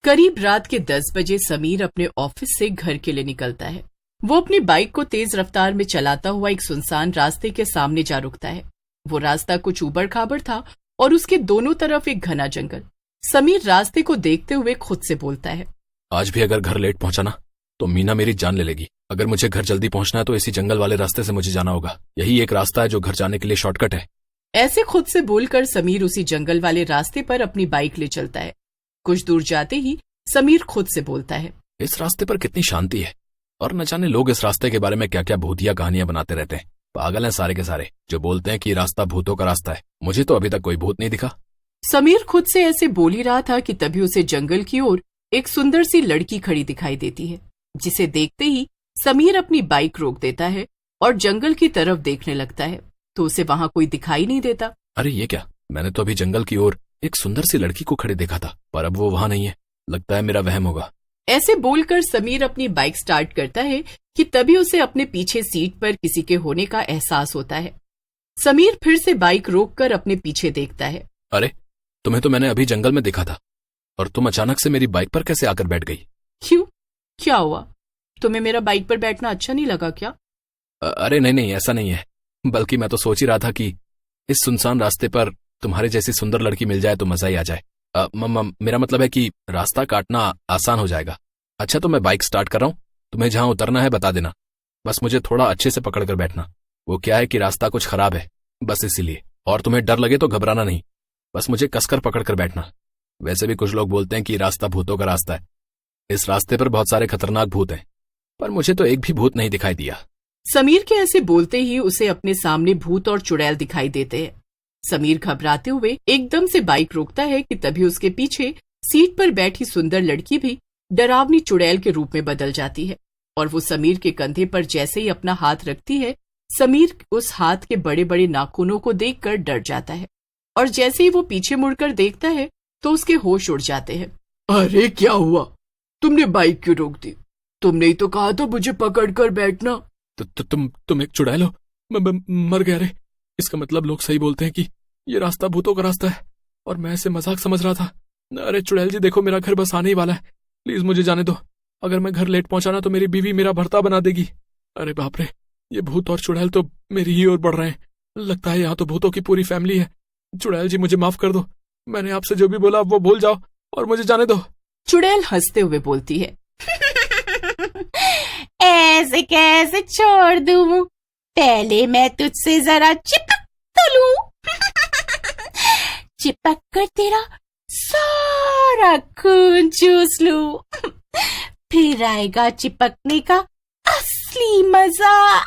करीब रात के 10 बजे समीर अपने ऑफिस से घर के लिए निकलता है। वो अपनी बाइक को तेज रफ्तार में चलाता हुआ एक सुनसान रास्ते के सामने जा रुकता है। वो रास्ता कुछ ऊबड़ खाबड़ था और उसके दोनों तरफ एक घना जंगल। समीर रास्ते को देखते हुए खुद से बोलता है, आज भी अगर घर लेट पहुंचा ना तो मीना मेरी जान ले लेगी। अगर मुझे घर जल्दी पहुंचना है तो इसी जंगल वाले रास्ते से मुझे जाना होगा। यही एक रास्ता है जो घर जाने के लिए शॉर्टकट है। ऐसे खुद से बोलकर समीर उसी जंगल वाले रास्ते पर अपनी बाइक ले चलता है। कुछ दूर जाते ही समीर खुद से बोलता है, इस रास्ते पर कितनी शांति है और न जाने लोग इस रास्ते के बारे में क्या क्या भूतिया कहानियां बनाते रहते हैं। पागल हैं सारे के सारे जो बोलते हैं कि रास्ता भूतों का रास्ता है। मुझे तो अभी तक कोई भूत नहीं दिखा। समीर खुद से ऐसे बोल ही रहा था कि तभी उसे जंगल की ओर एक सुंदर सी लड़की खड़ी दिखाई देती है, जिसे देखते ही समीर अपनी बाइक रोक देता है और जंगल की तरफ देखने लगता है तो उसे वहां कोई दिखाई नहीं देता। अरे ये क्या, मैंने तो अभी जंगल की ओर एक सुंदर सी लड़की को खड़े देखा था, पर अब वो वहां नहीं है। लगता है मेरा वहम होगा। ऐसे बोलकर समीर अपनी बाइक स्टार्ट करता है कि तभी उसे अपने पीछे सीट पर किसी के होने का एहसास होता है। समीर फिर से बाइक रोककर अपने पीछे देखता है। अरे तुम्हें तो मैंने अभी जंगल में देखा था और तुम अचानक से मेरी बाइक पर कैसे आकर बैठ गई? क्यों, क्या हुआ? तुम्हें मेरा बाइक पर बैठना अच्छा नहीं लगा क्या? अरे नहीं, ऐसा नहीं है। बल्कि मैं तो सोच ही रहा था कि इस सुनसान रास्ते पर तुम्हारे जैसी सुंदर लड़की मिल जाए तो मजा ही आ जाए। मेरा मतलब है कि रास्ता काटना आसान हो जाएगा। अच्छा तो मैं बाइक स्टार्ट कर रहा हूँ, तुम्हें जहां उतरना है बता देना। बस मुझे थोड़ा अच्छे से पकड़ कर बैठना। वो क्या है कि रास्ता कुछ खराब है, बस इसीलिए। और तुम्हें डर लगे तो घबराना नहीं, बस मुझे कसकर पकड़ कर बैठना। वैसे भी कुछ लोग बोलते हैं कि रास्ता भूतों का रास्ता है। इस रास्ते पर बहुत सारे खतरनाक भूत हैं, पर मुझे तो एक भी भूत नहीं दिखाई दिया। समीर के ऐसे बोलते ही उसे अपने सामने भूत और चुड़ैल दिखाई देते हैं। समीर घबराते हुए एकदम से बाइक रोकता है कि तभी उसके पीछे सीट पर बैठी सुंदर लड़की भी डरावनी चुड़ैल के रूप में बदल जाती है और वो समीर के कंधे पर जैसे ही अपना हाथ रखती है, समीर उस हाथ के बड़े बड़े नाखूनों को देखकर डर जाता है और जैसे ही वो पीछे मुड़कर देखता है तो उसके होश उड़ जाते हैं। अरे क्या हुआ? तुमने बाइक क्यों रोक दी? तुमने ही तो कहा था मुझे पकड़ कर बैठना। तुम एक चुड़ैल हो? मर गया रे। इसका मतलब लोग सही बोलते हैं कि ये रास्ता भूतों का रास्ता है और मैं इसे मजाक समझ रहा था। अरे चुड़ैल जी देखो, मेरा घर बस आने ही वाला है, प्लीज मुझे जाने दो। अगर मैं घर लेट पहुंचा ना तो मेरी बीवी मेरा भर्ता बना देगी। अरे बाप रे, ये भूत और चुड़ैल तो मेरी ही ओर बढ़ रहे हैं। लगता है यहाँ तो भूतों की पूरी फैमिली है। चुड़ैल जी मुझे माफ कर दो, मैंने आपसे जो भी बोला वो भूल जाओ और मुझे जाने दो। चुड़ैल हंसते हुए बोलती है, ऐसे कैसे छोड़ दूं? पहले मैं तुझसे जरा चिपक तो लूं। चिपक कर तेरा सारा खून चूस लूं, फिर आएगा चिपकने का असली मजा।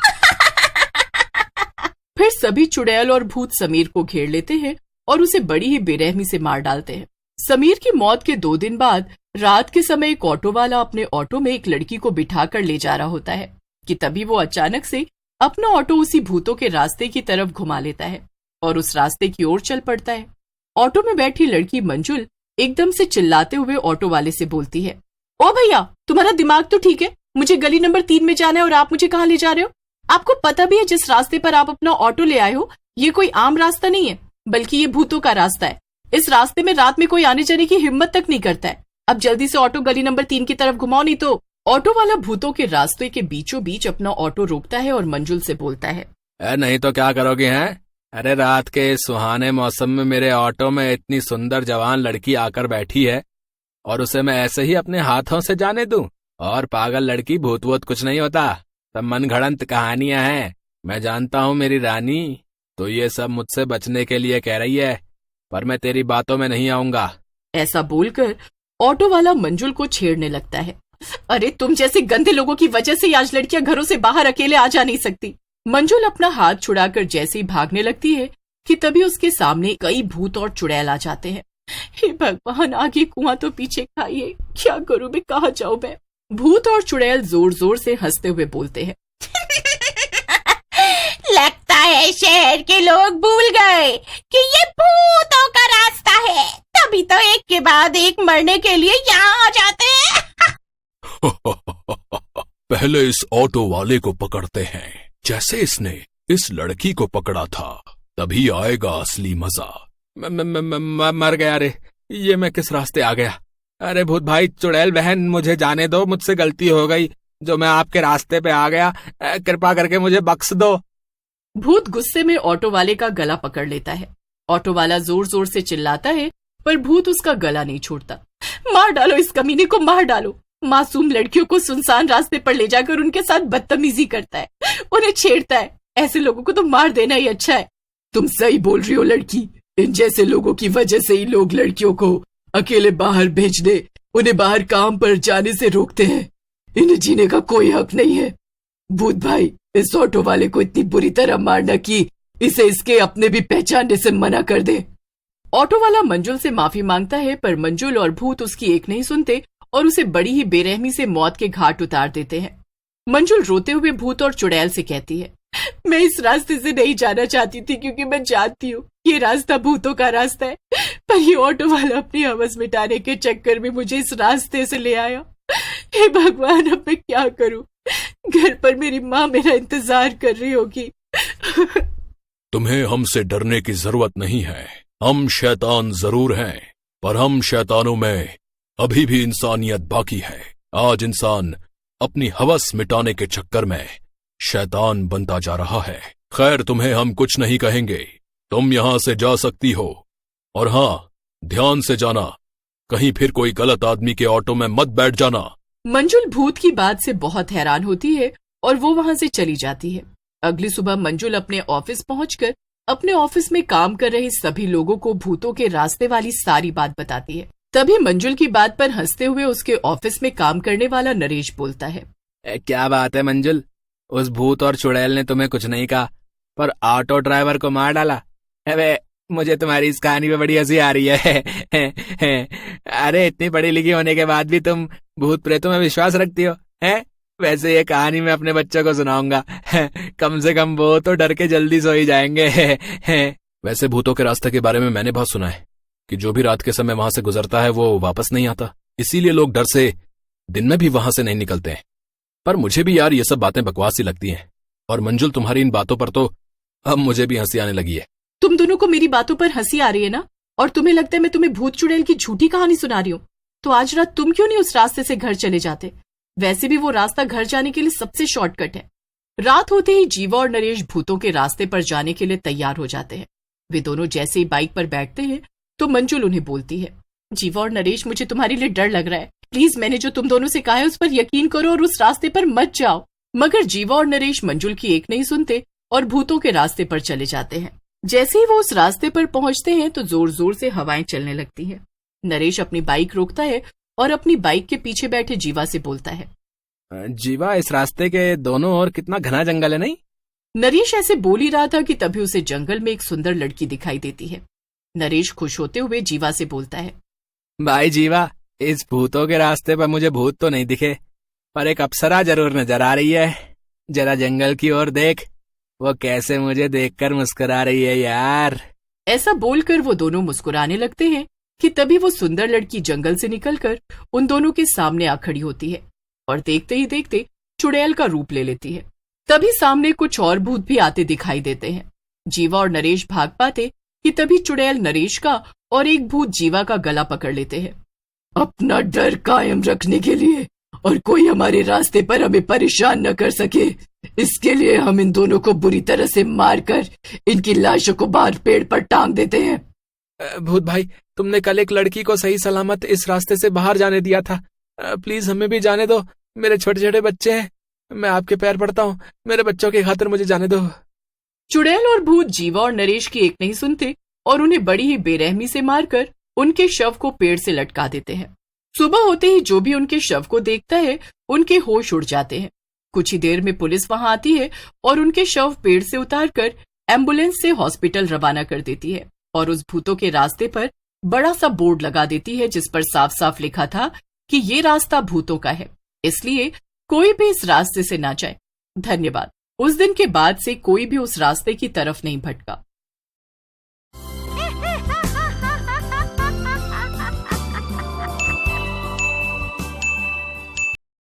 फिर सभी चुड़ैल और भूत समीर को घेर लेते हैं और उसे बड़ी ही बेरहमी से मार डालते हैं। समीर की मौत के 2 दिन बाद रात के समय एक ऑटो वाला अपने ऑटो में एक लड़की को बिठा कर ले जा रहा होता है कि तभी वो अचानक से अपना ऑटो उसी भूतों के रास्ते की तरफ घुमा लेता है और उस रास्ते की ओर चल पड़ता है। ऑटो में बैठी लड़की मंजुल एकदम से चिल्लाते हुए ऑटो वाले से बोलती है, ओ भैया, तुम्हारा दिमाग तो ठीक है? मुझे गली नंबर 3 में जाना है और आप मुझे कहाँ ले जा रहे हो? आपको पता भी है जिस रास्ते पर आप अपना ऑटो ले आए हो ये कोई आम रास्ता नहीं है, बल्कि ये भूतों का रास्ता है। इस रास्ते में रात में कोई आने जाने की हिम्मत तक नहीं करता है। अब जल्दी से ऑटो गली नंबर 3 की तरफ घुमाओ, नहीं तो। ऑटो वाला भूतों के रास्ते के बीचों बीच अपना ऑटो रोकता है और मंजुल से बोलता है, नहीं तो क्या करोगे हैं? अरे रात के सुहाने मौसम में मेरे ऑटो में इतनी सुंदर जवान लड़की आकर बैठी है और उसे मैं ऐसे ही अपने हाथों से जाने दूं? और पागल लड़की, भूत वूत कुछ नहीं होता, सब मनगढ़ंत कहानियां हैं। मैं जानता हूँ मेरी रानी, तो ये सब मुझसे बचने के लिए कह रही है, पर मैं तेरी बातों में नहीं आऊंगा। ऐसा बोलकर ऑटो वाला मंजुल को छेड़ने लगता है। अरे तुम जैसे गंदे लोगों की वजह से आज लड़कियां घरों से बाहर अकेले आ जा नहीं सकती। मंजुल अपना हाथ छुड़ाकर जैसे ही भागने लगती है कि तभी उसके सामने कई भूत और चुड़ैल आ जाते हैं। हे भगवान, आगे कुआं तो पीछे खाइए, क्या करूं मैं, कहाँ जाऊं मैं? भूत और चुड़ैल जोर जोर से हंसते हुए बोलते हैं, लगता है शहर के लोग भूल गए कि ये भूतों का रास्ता है, तभी तो एक के बाद एक मरने के लिए यहाँ आ जाते हैं। पहले इस ऑटो वाले को पकड़ते हैं, जैसे इसने इस लड़की को पकड़ा था, तभी आएगा असली मजा। मर गया रे, ये मैं किस रास्ते आ गया? अरे भूत भाई चुड़ैल बहन, मुझे जाने दो, मुझसे गलती हो गई जो मैं आपके रास्ते पे आ गया। कृपा करके मुझे बख्श दो। भूत गुस्से में ऑटो वाले का गला पकड़ लेता है। ऑटो वाला जोर जोर से चिल्लाता है, पर भूत उसका गला नहीं छोड़ता। मार डालो इस कमीने को, मार डालो। मासूम लड़कियों को सुनसान रास्ते पर ले जाकर उनके साथ बदतमीजी करता है, उन्हें छेड़ता है। ऐसे लोगों को तो मार देना ही अच्छा है। तुम सही बोल रही हो लड़की, इन जैसे लोगों की वजह से ही लोग लड़कियों को अकेले बाहर भेजने, उन्हें बाहर काम पर जाने से रोकते हैं। इन्हें जीने का कोई हक नहीं है। भूत भाई, इस ऑटो वाले को इतनी बुरी तरह मारना कि इसे इसके अपने भी पहचानने से मना कर दे। ऑटो वाला मंजुल से माफी मांगता है, पर मंजुल और भूत उसकी एक नहीं सुनते और उसे बड़ी ही बेरहमी से मौत के घाट उतार देते हैं। मंजुल रोते हुए भूत और चुड़ैल से कहती है, मैं इस रास्ते से नहीं जाना चाहती थी, क्योंकि मैं जानती हूँ ये रास्ता भूतों का रास्ता है, पर ये ऑटो वाला अपनी हवस मिटाने के चक्कर में मुझे इस रास्ते से ले आया। हे भगवान, अब मैं क्या करूं? घर पर मेरी माँ मेरा इंतजार कर रही होगी। तुम्हें हमसे डरने की जरूरत नहीं है। हम शैतान जरूर हैं, पर हम शैतानों में अभी भी इंसानियत बाकी है। आज इंसान अपनी हवस मिटाने के चक्कर में शैतान बनता जा रहा है। खैर, तुम्हें हम कुछ नहीं कहेंगे, तुम यहां से जा सकती हो। और हाँ, ध्यान से जाना, कहीं फिर कोई गलत आदमी के ऑटो में मत बैठ जाना। मंजुल भूत की बात से बहुत हैरान होती है और वो वहां से चली जाती है। अगली सुबह मंजुल अपने ऑफिस पहुंचकर अपने ऑफिस में काम कर रहे सभी लोगों को भूतों के रास्ते वाली सारी बात बताती है। तभी मंजुल की बात पर हंसते हुए उसके ऑफिस में काम करने वाला नरेश बोलता है, क्या बात है मंजुल, उस भूत और चुड़ैल ने तुम्हें कुछ नहीं कहा, पर ऑटो ड्राइवर को मार डाला। अबे, मुझे तुम्हारी इस कहानी पे बड़ी हंसी आ रही है। अरे, इतनी पढ़ी लिखी होने के बाद भी तुम भूत प्रेतों में विश्वास रखती हो, हैं? वैसे ये कहानी मैं अपने बच्चों को सुनाऊंगा। कम से कम वो तो डर के जल्दी सो ही जाएंगे। वैसे भूतों के रास्ते के बारे में मैंने बहुत सुना है कि जो भी रात के समय वहां से गुजरता है वो वापस नहीं आता, इसीलिए लोग डर से दिन में भी वहां से नहीं निकलते हैं। पर मुझे भी यार ये सब बातें बकवास ही लगती हैं। और मंजुल, तुम्हारी इन बातों पर तो अब मुझे भी हंसी आने लगी है। तुम दोनों को मेरी बातों पर हंसी आ रही है ना, और तुम्हें लगता है मैं तुम्हें भूत चुड़ैल की झूठी कहानी सुना रही हूँ? तो आज रात तुम क्यों नहीं उस रास्ते से घर चले जाते? वैसे भी वो रास्ता घर जाने के लिए सबसे शॉर्टकट है। रात होते ही जीवा और नरेश भूतों के रास्ते पर जाने के लिए तैयार हो जाते हैं। वे दोनों जैसे ही बाइक पर बैठते हैं तो मंजुल उन्हें बोलती है, जीवा और नरेश, मुझे तुम्हारे लिए डर लग रहा है। प्लीज मैंने जो तुम दोनों से कहा है उस पर यकीन करो और उस रास्ते पर मत जाओ। मगर जीवा और नरेश मंजुल की एक नहीं सुनते और भूतों के रास्ते पर चले जाते हैं। जैसे ही वो उस रास्ते पर पहुंचते हैं तो जोर जोर से हवाएं चलने लगती हैं। नरेश अपनी बाइक रोकता है और अपनी बाइक के पीछे बैठे जीवा से बोलता है, जीवा, इस रास्ते के दोनों ओर कितना घना जंगल है, नहीं? नरेश ऐसे बोल ही रहा था कि तभी उसे जंगल में एक सुंदर लड़की दिखाई देती है। नरेश खुश होते हुए जीवा से बोलता है, भाई जीवा, इस भूतों के रास्ते पर मुझे भूत तो नहीं दिखे, पर एक अप्सरा जरूर नजर आ रही है। जरा जंगल की ओर देख, वो कैसे मुझे देखकर मुस्कुरा रही है यार। ऐसा बोलकर वो दोनों मुस्कुराने लगते हैं कि तभी वो सुंदर लड़की जंगल से निकलकर उन दोनों के सामने आ खड़ी होती है और देखते ही देखते चुड़ैल का रूप ले लेती है। तभी सामने कुछ और भूत भी आते दिखाई देते हैं। जीवा और नरेश भाग पाते कि तभी चुड़ैल नरेश का और एक भूत जीवा का गला पकड़ लेते हैं। अपना डर कायम रखने के लिए और कोई हमारे रास्ते पर हमें परेशान न कर सके, इसके लिए हम इन दोनों को बुरी तरह से मारकर इनकी लाशों को बाहर पेड़ पर टांग देते हैं। भूत भाई, तुमने कल एक लड़की को सही सलामत इस रास्ते से बाहर जाने दिया था, प्लीज हमें भी जाने दो। मेरे छोटे छोटे बच्चे हैं, मैं आपके पैर पड़ता हूँ, मेरे बच्चों की खातिर मुझे जाने दो। चुड़ैल और भूत जीवा और नरेश की एक नहीं सुनते और उन्हें बड़ी ही बेरहमी से मारकर उनके शव को पेड़ से लटका देते हैं। सुबह होते ही जो भी उनके शव को देखता है उनके होश उड़ जाते हैं। कुछ ही देर में पुलिस वहां आती है और उनके शव पेड़ से उतारकर एम्बुलेंस से हॉस्पिटल रवाना कर देती है और उस भूतों के रास्ते पर बड़ा सा बोर्ड लगा देती है जिस पर साफ साफ लिखा था कि ये रास्ता भूतों का है, इसलिए कोई भी इस रास्ते से ना जाए। धन्यवाद। उस दिन के बाद से कोई भी उस रास्ते की तरफ नहीं भटका।